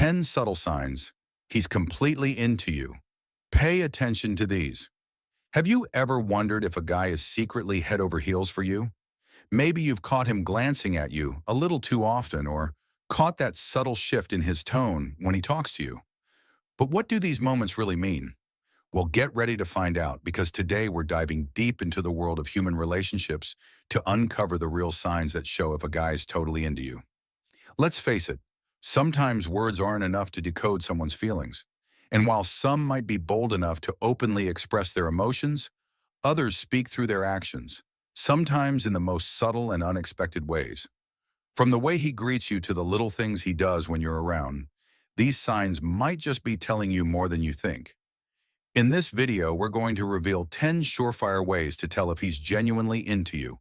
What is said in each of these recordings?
10 subtle signs he's completely into you. Pay attention to these. Have you ever wondered if a guy is secretly head over heels for you? Maybe you've caught him glancing at you a little too often, or caught that subtle shift in his tone when he talks to you. But what do these moments really mean? Well, get ready to find out, because today we're diving deep into the world of human relationships to uncover the real signs that show if a guy's totally into you. Let's face it, sometimes words aren't enough to decode someone's feelings. And while some might be bold enough to openly express their emotions, others speak through their actions, sometimes in the most subtle and unexpected ways. From the way he greets you to the little things he does when you're around, these signs might just be telling you more than you think. In this video, we're going to reveal 10 surefire ways to tell if he's genuinely into you,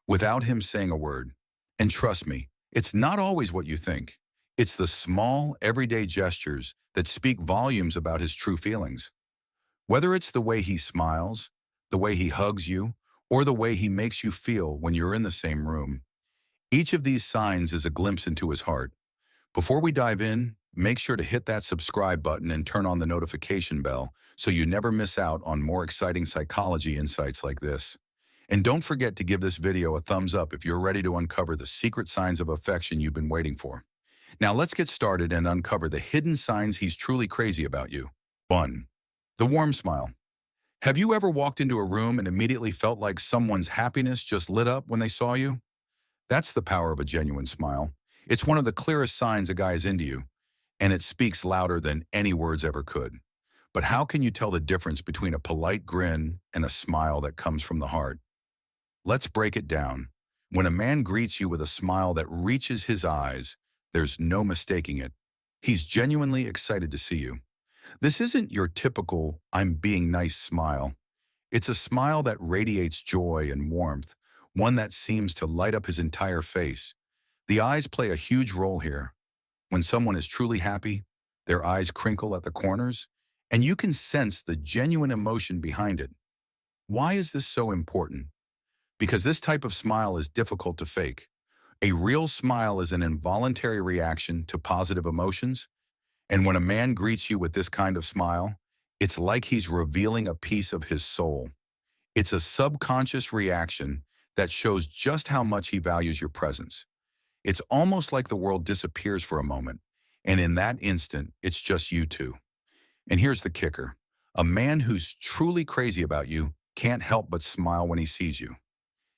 without him saying a word. And trust me, it's not always what you think. It's the small, everyday gestures that speak volumes about his true feelings. Whether it's the way he smiles, the way he hugs you, or the way he makes you feel when you're in the same room, each of these signs is a glimpse into his heart. Before we dive in, make sure to hit that subscribe button and turn on the notification bell so you never miss out on more exciting psychology insights like this. And don't forget to give this video a thumbs up if you're ready to uncover the secret signs of affection you've been waiting for. Now let's get started and uncover the hidden signs he's truly crazy about you. 1. The warm smile. Have you ever walked into a room and immediately felt like someone's happiness just lit up when they saw you? That's the power of a genuine smile. It's one of the clearest signs a guy is into you, and it speaks louder than any words ever could. But how can you tell the difference between a polite grin and a smile that comes from the heart? Let's break it down. When a man greets you with a smile that reaches his eyes, there's no mistaking it. He's genuinely excited to see you. This isn't your typical "I'm being nice" smile. It's a smile that radiates joy and warmth, one that seems to light up his entire face. The eyes play a huge role here. When someone is truly happy, their eyes crinkle at the corners, and you can sense the genuine emotion behind it. Why is this so important? Because this type of smile is difficult to fake. A real smile is an involuntary reaction to positive emotions, and when a man greets you with this kind of smile, it's like he's revealing a piece of his soul. It's a subconscious reaction that shows just how much he values your presence. It's almost like the world disappears for a moment, and in that instant, it's just you two. And here's the kicker. A man who's truly crazy about you can't help but smile when he sees you.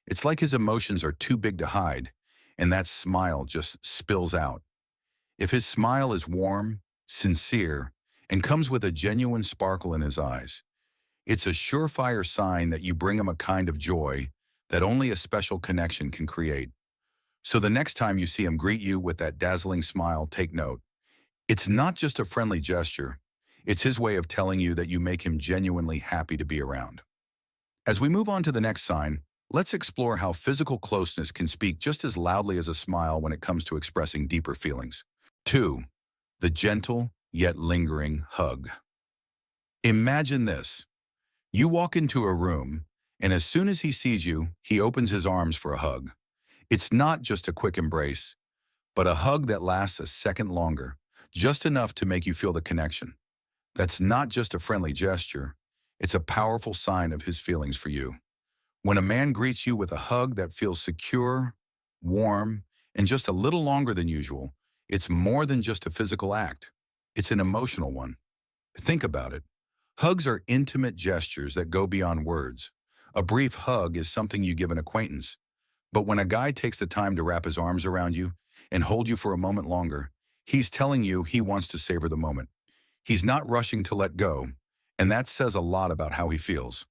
It's like his emotions are too big to hide, and that smile just spills out. If his smile is warm, sincere, and comes with a genuine sparkle in his eyes, it's a surefire sign that you bring him a kind of joy that only a special connection can create. So the next time you see him greet you with that dazzling smile, take note. It's not just a friendly gesture. It's his way of telling you that you make him genuinely happy to be around. As we move on to the next sign, let's explore how physical closeness can speak just as loudly as a smile when it comes to expressing deeper feelings. 2. The gentle yet lingering hug. Imagine this. You walk into a room, and as soon as he sees you, he opens his arms for a hug. It's not just a quick embrace, but a hug that lasts a second longer, just enough to make you feel the connection. That's not just a friendly gesture, it's a powerful sign of his feelings for you. When a man greets you with a hug that feels secure, warm, and just a little longer than usual, it's more than just a physical act. It's an emotional one. Think about it. Hugs are intimate gestures that go beyond words. A brief hug is something you give an acquaintance. But when a guy takes the time to wrap his arms around you and hold you for a moment longer, he's telling you he wants to savor the moment. He's not rushing to let go, and that says a lot about how he feels.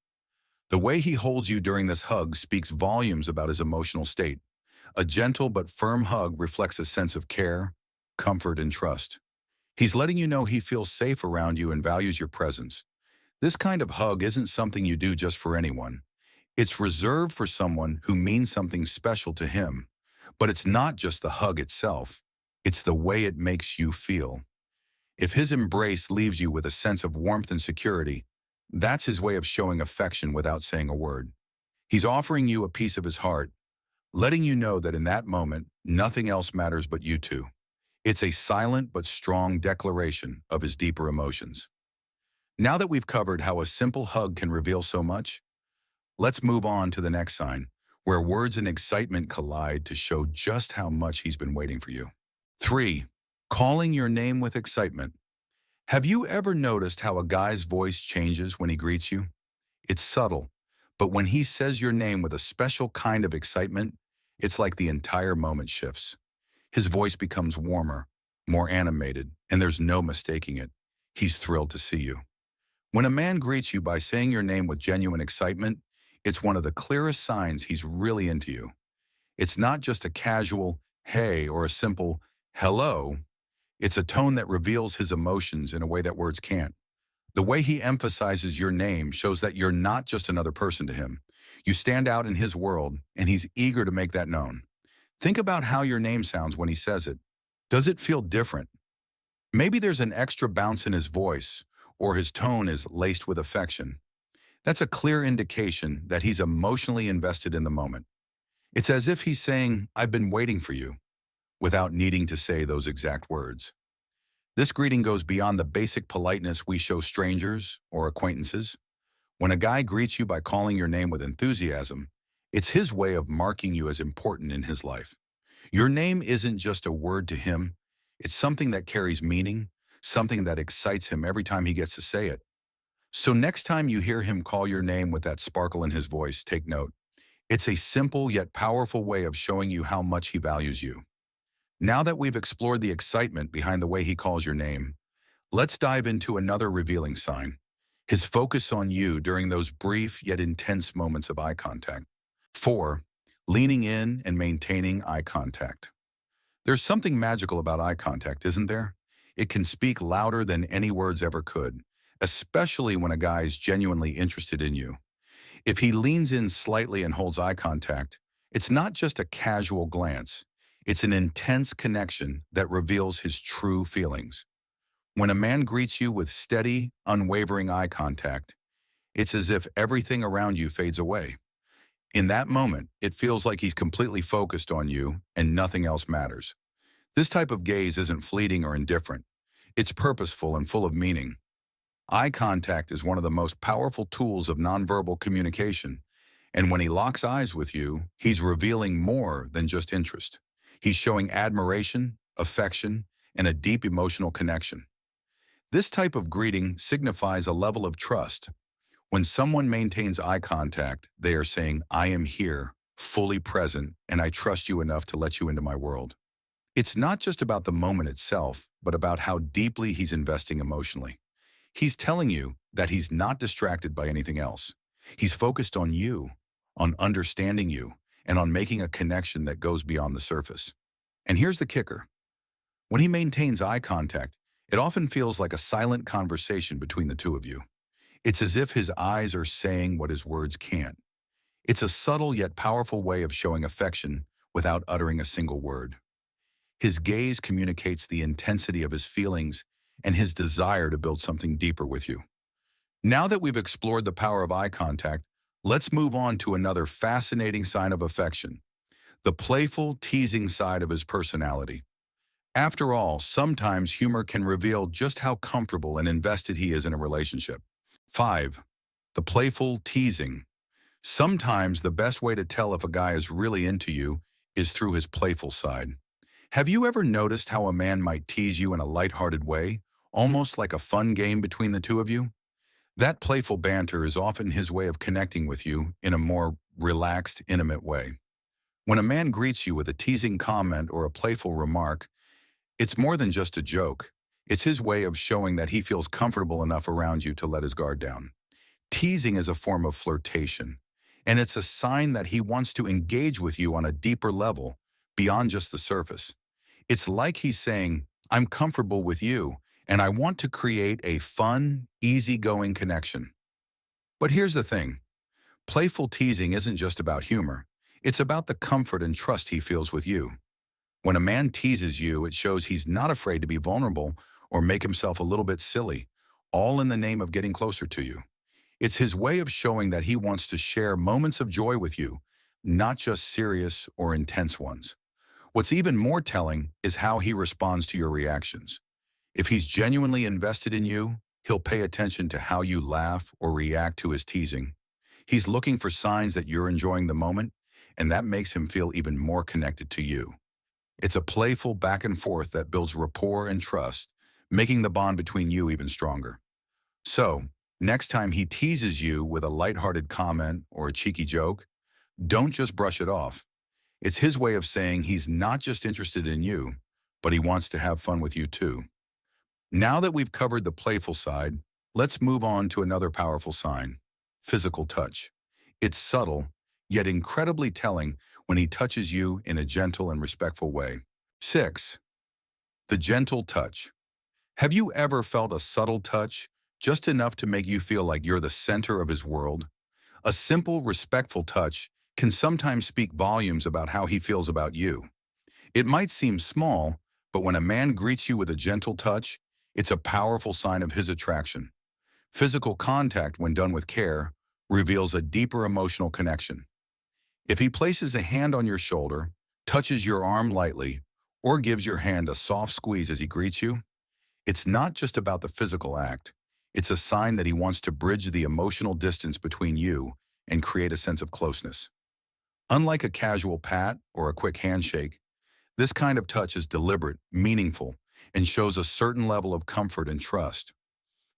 The way he holds you during this hug speaks volumes about his emotional state. A gentle but firm hug reflects a sense of care, comfort, and trust. He's letting you know he feels safe around you and values your presence. This kind of hug isn't something you do just for anyone. It's reserved for someone who means something special to him. But it's not just the hug itself. It's the way it makes you feel. If his embrace leaves you with a sense of warmth and security, that's his way of showing affection without saying a word. He's offering you a piece of his heart, letting you know that in that moment, nothing else matters but you two. It's a silent but strong declaration of his deeper emotions. Now that we've covered how a simple hug can reveal so much, let's move on to the next sign, where words and excitement collide to show just how much he's been waiting for you. 3. Calling your name with excitement. Have you ever noticed how a guy's voice changes when he greets you? It's subtle, but when he says your name with a special kind of excitement, it's like the entire moment shifts. His voice becomes warmer, more animated, and there's no mistaking it. He's thrilled to see you. When a man greets you by saying your name with genuine excitement, it's one of the clearest signs he's really into you. It's not just a casual hey or a simple hello. It's a tone that reveals his emotions in a way that words can't. The way he emphasizes your name shows that you're not just another person to him. You stand out in his world, and he's eager to make that known. Think about how your name sounds when he says it. Does it feel different? Maybe there's an extra bounce in his voice, or his tone is laced with affection. That's a clear indication that he's emotionally invested in the moment. It's as if he's saying, "I've been waiting for you," without needing to say those exact words. This greeting goes beyond the basic politeness we show strangers or acquaintances. When a guy greets you by calling your name with enthusiasm, it's his way of marking you as important in his life. Your name isn't just a word to him, it's something that carries meaning, something that excites him every time he gets to say it. So next time you hear him call your name with that sparkle in his voice, take note. It's a simple yet powerful way of showing you how much he values you. Now that we've explored the excitement behind the way he calls your name, let's dive into another revealing sign, his focus on you during those brief yet intense moments of eye contact. 4. Leaning in and maintaining eye contact. There's something magical about eye contact, isn't there? It can speak louder than any words ever could, especially when a guy is genuinely interested in you. If he leans in slightly and holds eye contact, it's not just a casual glance. It's an intense connection that reveals his true feelings. When a man greets you with steady, unwavering eye contact, it's as if everything around you fades away. In that moment, it feels like he's completely focused on you and nothing else matters. This type of gaze isn't fleeting or indifferent. It's purposeful and full of meaning. Eye contact is one of the most powerful tools of nonverbal communication, and when he locks eyes with you, he's revealing more than just interest. He's showing admiration, affection, and a deep emotional connection. This type of greeting signifies a level of trust. When someone maintains eye contact, they are saying, "I am here, fully present, and I trust you enough to let you into my world." It's not just about the moment itself, but about how deeply he's investing emotionally. He's telling you that he's not distracted by anything else. He's focused on you, on understanding you, and on making a connection that goes beyond the surface. And here's the kicker. When he maintains eye contact, it often feels like a silent conversation between the two of you. It's as if his eyes are saying what his words can't. It's a subtle yet powerful way of showing affection without uttering a single word. His gaze communicates the intensity of his feelings and his desire to build something deeper with you. Now that we've explored the power of eye contact, let's move on to another fascinating sign of affection, the playful, teasing side of his personality. After all, sometimes humor can reveal just how comfortable and invested he is in a relationship. 5. The playful teasing. Sometimes the best way to tell if a guy is really into you is through his playful side. Have you ever noticed how a man might tease you in a lighthearted way, almost like a fun game between the two of you? That playful banter is often his way of connecting with you in a more relaxed, intimate way. When a man greets you with a teasing comment or a playful remark, it's more than just a joke. It's his way of showing that he feels comfortable enough around you to let his guard down. Teasing is a form of flirtation, and it's a sign that he wants to engage with you on a deeper level, beyond just the surface. It's like he's saying, "I'm comfortable with you, and I want to create a fun, easygoing connection." But here's the thing. Playful teasing isn't just about humor. It's about the comfort and trust he feels with you. When a man teases you, it shows he's not afraid to be vulnerable or make himself a little bit silly, all in the name of getting closer to you. It's his way of showing that he wants to share moments of joy with you, not just serious or intense ones. What's even more telling is how he responds to your reactions. If he's genuinely invested in you, he'll pay attention to how you laugh or react to his teasing. He's looking for signs that you're enjoying the moment, and that makes him feel even more connected to you. It's a playful back and forth that builds rapport and trust, making the bond between you even stronger. So, next time he teases you with a lighthearted comment or a cheeky joke, don't just brush it off. It's his way of saying he's not just interested in you, but he wants to have fun with you too. Now that we've covered the playful side, let's move on to another powerful sign: physical touch. It's subtle, yet incredibly telling when he touches you in a gentle and respectful way. 6. The gentle touch. Have you ever felt a subtle touch, just enough to make you feel like you're the center of his world? A simple, respectful touch can sometimes speak volumes about how he feels about you. It might seem small, but when a man greets you with a gentle touch, it's a powerful sign of his attraction. Physical contact, when done with care, reveals a deeper emotional connection. If he places a hand on your shoulder, touches your arm lightly, or gives your hand a soft squeeze as he greets you, it's not just about the physical act. It's a sign that he wants to bridge the emotional distance between you and create a sense of closeness. Unlike a casual pat or a quick handshake, this kind of touch is deliberate, meaningful, and shows a certain level of comfort and trust.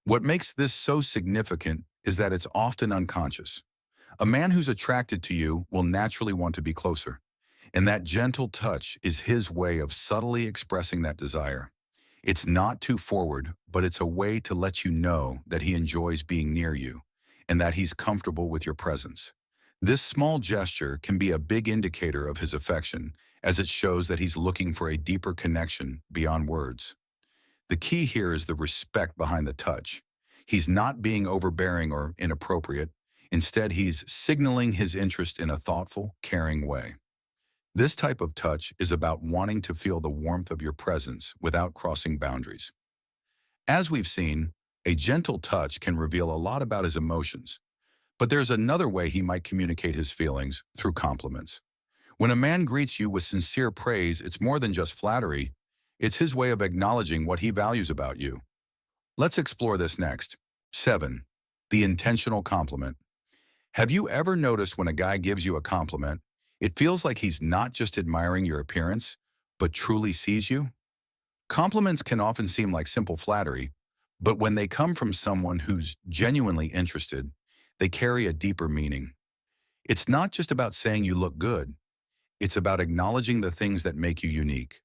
What makes this so significant is that it's often unconscious. A man who's attracted to you will naturally want to be closer, and that gentle touch is his way of subtly expressing that desire. It's not too forward, but it's a way to let you know that he enjoys being near you and that he's comfortable with your presence. This small gesture can be a big indicator of his affection, as it shows that he's looking for a deeper connection beyond words. The key here is the respect behind the touch. He's not being overbearing or inappropriate. Instead, he's signaling his interest in a thoughtful, caring way. This type of touch is about wanting to feel the warmth of your presence without crossing boundaries. As we've seen, a gentle touch can reveal a lot about his emotions, but there's another way he might communicate his feelings: through compliments. When a man greets you with sincere praise, it's more than just flattery. It's his way of acknowledging what he values about you. Let's explore this next. 7. The intentional compliment. Have you ever noticed when a guy gives you a compliment, it feels like he's not just admiring your appearance, but truly sees you? Compliments can often seem like simple flattery, but when they come from someone who's genuinely interested, they carry a deeper meaning. It's not just about saying you look good. It's about acknowledging the things that make you unique.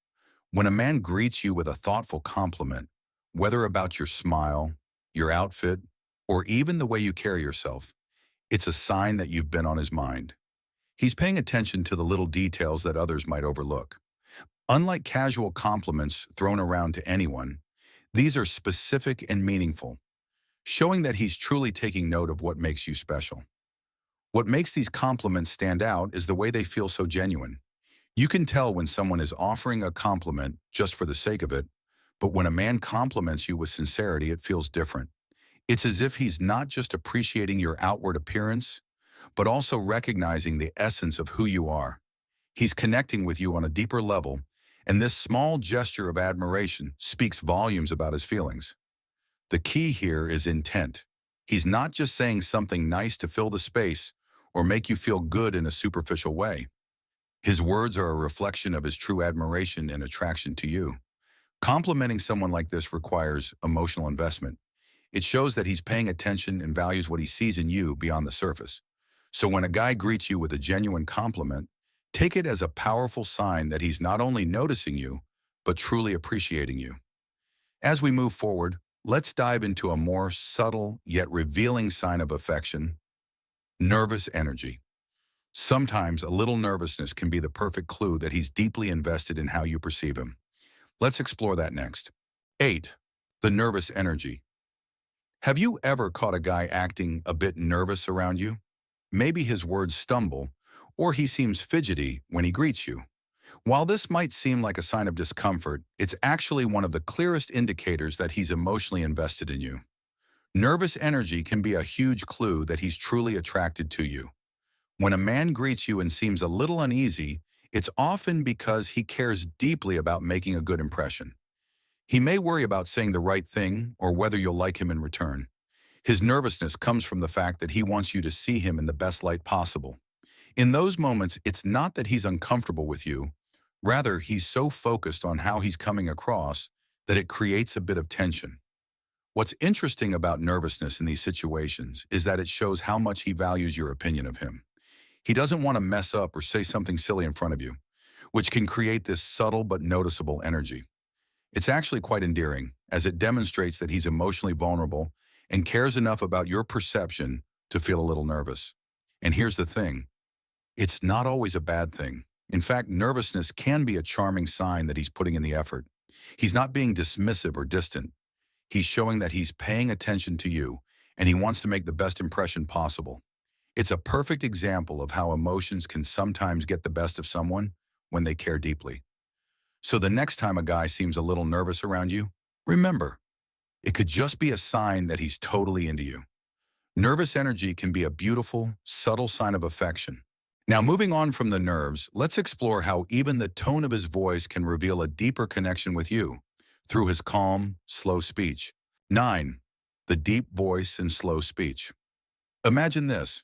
When a man greets you with a thoughtful compliment, whether about your smile, your outfit, or even the way you carry yourself, it's a sign that you've been on his mind. He's paying attention to the little details that others might overlook. Unlike casual compliments thrown around to anyone, these are specific and meaningful, showing that he's truly taking note of what makes you special. What makes these compliments stand out is the way they feel so genuine. You can tell when someone is offering a compliment just for the sake of it, but when a man compliments you with sincerity, it feels different. It's as if he's not just appreciating your outward appearance, but also recognizing the essence of who you are. He's connecting with you on a deeper level, and this small gesture of admiration speaks volumes about his feelings. The key here is intent. He's not just saying something nice to fill the space or make you feel good in a superficial way. His words are a reflection of his true admiration and attraction to you. Complimenting someone like this requires emotional investment. It shows that he's paying attention and values what he sees in you beyond the surface. So when a guy greets you with a genuine compliment, take it as a powerful sign that he's not only noticing you, but truly appreciating you. As we move forward, let's dive into a more subtle yet revealing sign of affection: nervous energy. Sometimes a little nervousness can be the perfect clue that he's deeply invested in how you perceive him. Let's explore that next. 8. The nervous energy. Have you ever caught a guy acting a bit nervous around you? Maybe his words stumble, or he seems fidgety when he greets you. While this might seem like a sign of discomfort, it's actually one of the clearest indicators that he's emotionally invested in you. Nervous energy can be a huge clue that he's truly attracted to you. When a man greets you and seems a little uneasy, It's often because he cares deeply about making a good impression. He may worry about saying the right thing or whether you'll like him in return. His nervousness comes from the fact that he wants you to see him in the best light possible. In those moments, it's not that he's uncomfortable with you. Rather, he's so focused on how he's coming across that it creates a bit of tension. What's interesting about nervousness in these situations is that it shows how much he values your opinion of him. He doesn't want to mess up or say something silly in front of you, which can create this subtle but noticeable energy. It's actually quite endearing, as it demonstrates that he's emotionally vulnerable and cares enough about your perception to feel a little nervous. And here's the thing, it's not always a bad thing. In fact, nervousness can be a charming sign that he's putting in the effort. He's not being dismissive or distant. He's showing that he's paying attention to you, and he wants to make the best impression possible. It's a perfect example of how emotions can sometimes get the best of someone when they care deeply. So the next time a guy seems a little nervous around you, remember, it could just be a sign that he's totally into you. Nervous energy can be a beautiful, subtle sign of affection. Now, moving on from the nerves, let's explore how even the tone of his voice can reveal a deeper connection with you through his calm, slow speech. 9. The deep voice and slow speech. Imagine this.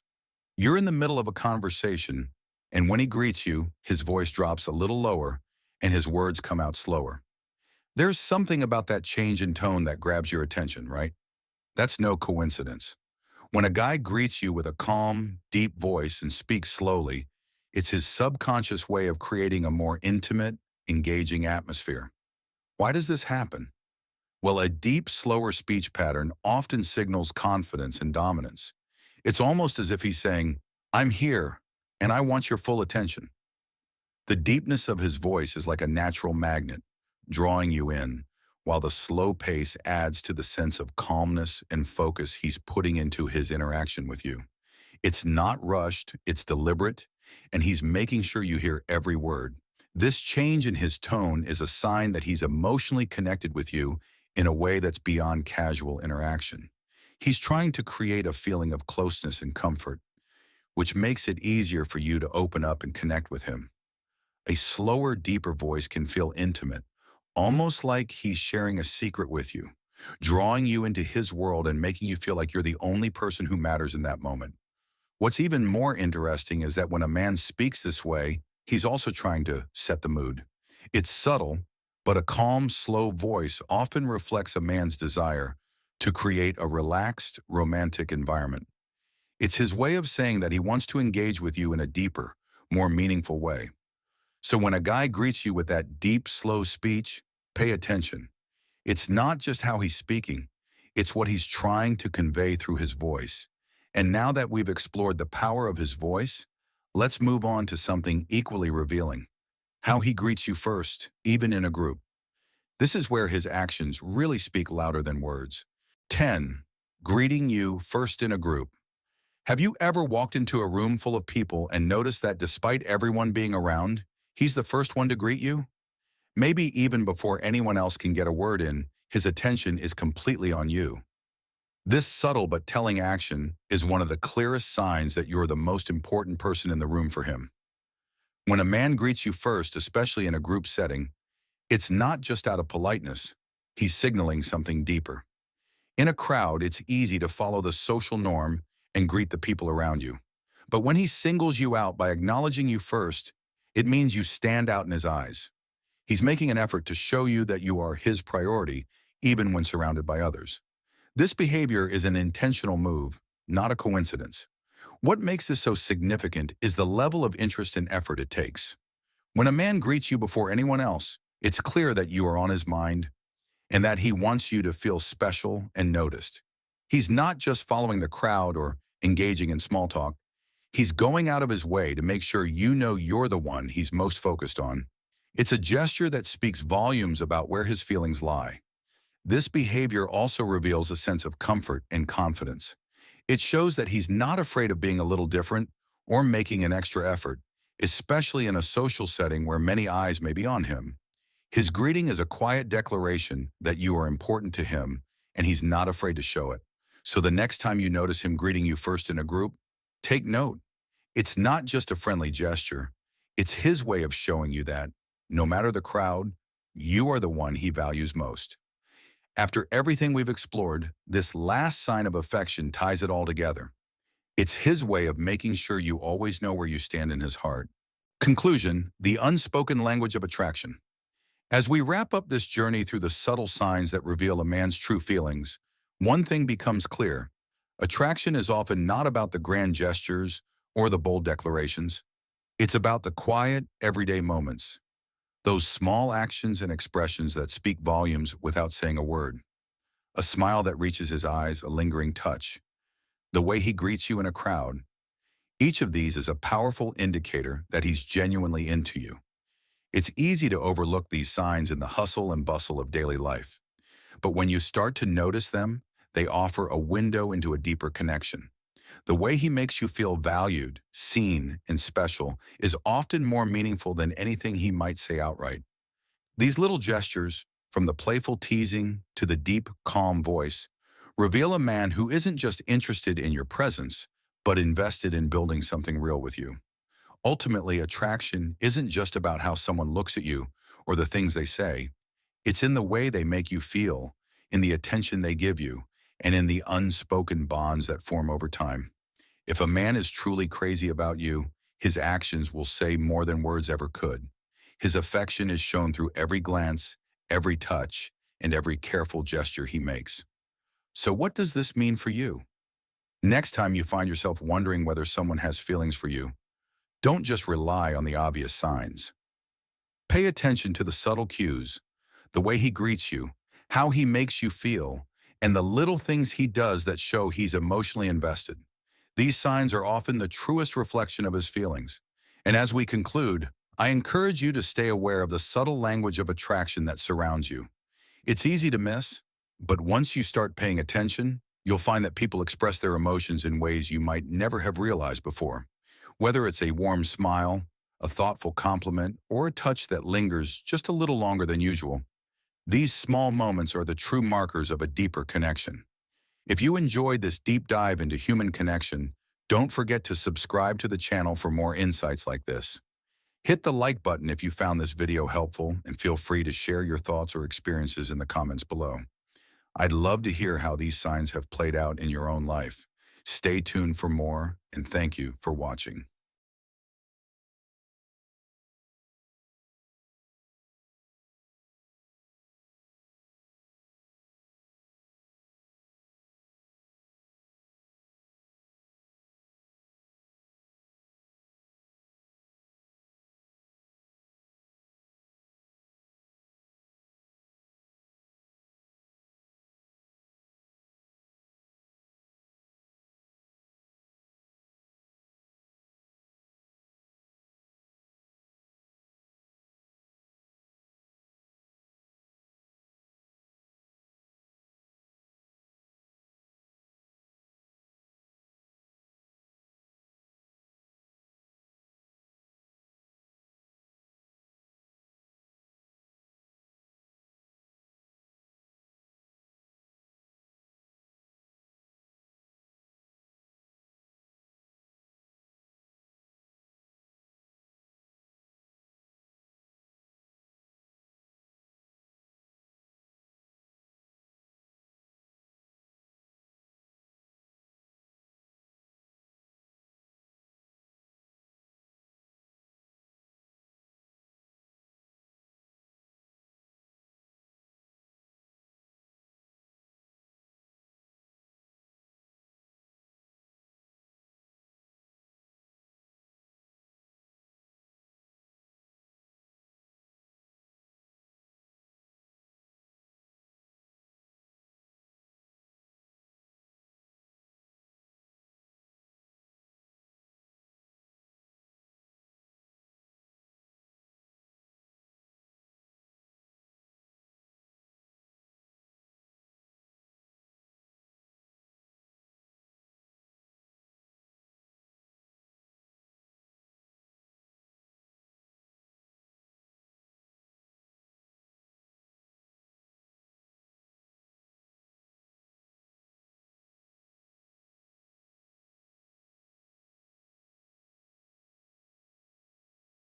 You're in the middle of a conversation, and when he greets you, his voice drops a little lower and his words come out slower. There's something about that change in tone that grabs your attention, right? That's no coincidence. When a guy greets you with a calm, deep voice and speaks slowly, it's his subconscious way of creating a more intimate, engaging atmosphere. Why does this happen? Well, a deep, slower speech pattern often signals confidence and dominance. It's almost as if he's saying, "I'm here, and I want your full attention." The deepness of his voice is like a natural magnet, drawing you in, while the slow pace adds to the sense of calmness and focus he's putting into his interaction with you. It's not rushed, it's deliberate, and he's making sure you hear every word. This change in his tone is a sign that he's emotionally connected with you in a way that's beyond casual interaction. He's trying to create a feeling of closeness and comfort, which makes it easier for you to open up and connect with him. A slower, deeper voice can feel intimate, almost like he's sharing a secret with you, drawing you into his world and making you feel like you're the only person who matters in that moment. What's even more interesting is that when a man speaks this way, he's also trying to set the mood. It's subtle, but a calm, slow voice often reflects a man's desire to create a relaxed, romantic environment. It's his way of saying that he wants to engage with you in a deeper, more meaningful way. So when a guy greets you with that deep, slow speech, pay attention. It's not just how he's speaking, it's what he's trying to convey through his voice. And now that we've explored the power of his voice, let's move on to something equally revealing. How he greets you first, even in a group. This is where his actions really speak louder than words. 10. Greeting you first in a group. Have you ever walked into a room full of people and noticed that despite everyone being around, he's the first one to greet you? Maybe even before anyone else can get a word in, his attention is completely on you. This subtle but telling action is one of the clearest signs that you're the most important person in the room for him. When a man greets you first, especially in a group setting, it's not just out of politeness. He's signaling something deeper. In a crowd, it's easy to follow the social norm and greet the people around you. But when he singles you out by acknowledging you first, it means you stand out in his eyes. He's making an effort to show you that you are his priority, even when surrounded by others. This behavior is an intentional move, not a coincidence. What makes this so significant is the level of interest and effort it takes. When a man greets you before anyone else, it's clear that you are on his mind and that he wants you to feel special and noticed. He's not just following the crowd or engaging in small talk. He's going out of his way to make sure you know you're the one he's most focused on. It's a gesture that speaks volumes about where his feelings lie. This behavior also reveals a sense of comfort and confidence. It shows that he's not afraid of being a little different or making an extra effort, especially in a social setting where many eyes may be on him. His greeting is a quiet declaration that you are important to him, and he's not afraid to show it. So the next time you notice him greeting you first in a group, take note. It's not just a friendly gesture. It's his way of showing you that, no matter the crowd, you are the one he values most. After everything we've explored, this last sign of affection ties it all together. It's his way of making sure you always know where you stand in his heart. Conclusion, the unspoken language of attraction. As we wrap up this journey through the subtle signs that reveal a man's true feelings, one thing becomes clear. Attraction is often not about the grand gestures or the bold declarations. It's about the quiet, everyday moments, those small actions and expressions that speak volumes without saying a word. A smile that reaches his eyes, a lingering touch, the way he greets you in a crowd. Each of these is a powerful indicator that he's genuinely into you. It's easy to overlook these signs in the hustle and bustle of daily life. But when you start to notice them, they offer a window into a deeper connection. The way he makes you feel valued, seen, and special is often more meaningful than anything he might say outright. These little gestures, from the playful teasing to the deep, calm voice, reveal a man who isn't just interested in your presence, but invested in building something real with you. Ultimately, attraction isn't just about how someone looks at you or the things they say. It's in the way they make you feel, in the attention they give you, and in the unspoken bonds that form over time. If a man is truly crazy about you, his actions will say more than words ever could. His affection is shown through every glance, every touch, and every careful gesture he makes. So what does this mean for you? Next time you find yourself wondering whether someone has feelings for you, don't just rely on the obvious signs. Pay attention to the subtle cues, the way he greets you, how he makes you feel, and the little things he does that show he's emotionally invested. These signs are often the truest reflection of his feelings. And as we conclude, I encourage you to stay aware of the subtle language of attraction that surrounds you. It's easy to miss, but once you start paying attention, you'll find that people express their emotions in ways you might never have realized before. Whether it's a warm smile, a thoughtful compliment, or a touch that lingers just a little longer than usual, these small moments are the true markers of a deeper connection. If you enjoyed this deep dive into human connection, don't forget to subscribe to the channel for more insights like this. Hit the like button if you found this video helpful, and feel free to share your thoughts or experiences in the comments below. I'd love to hear how these signs have played out in your own life. Stay tuned for more, and thank you for watching.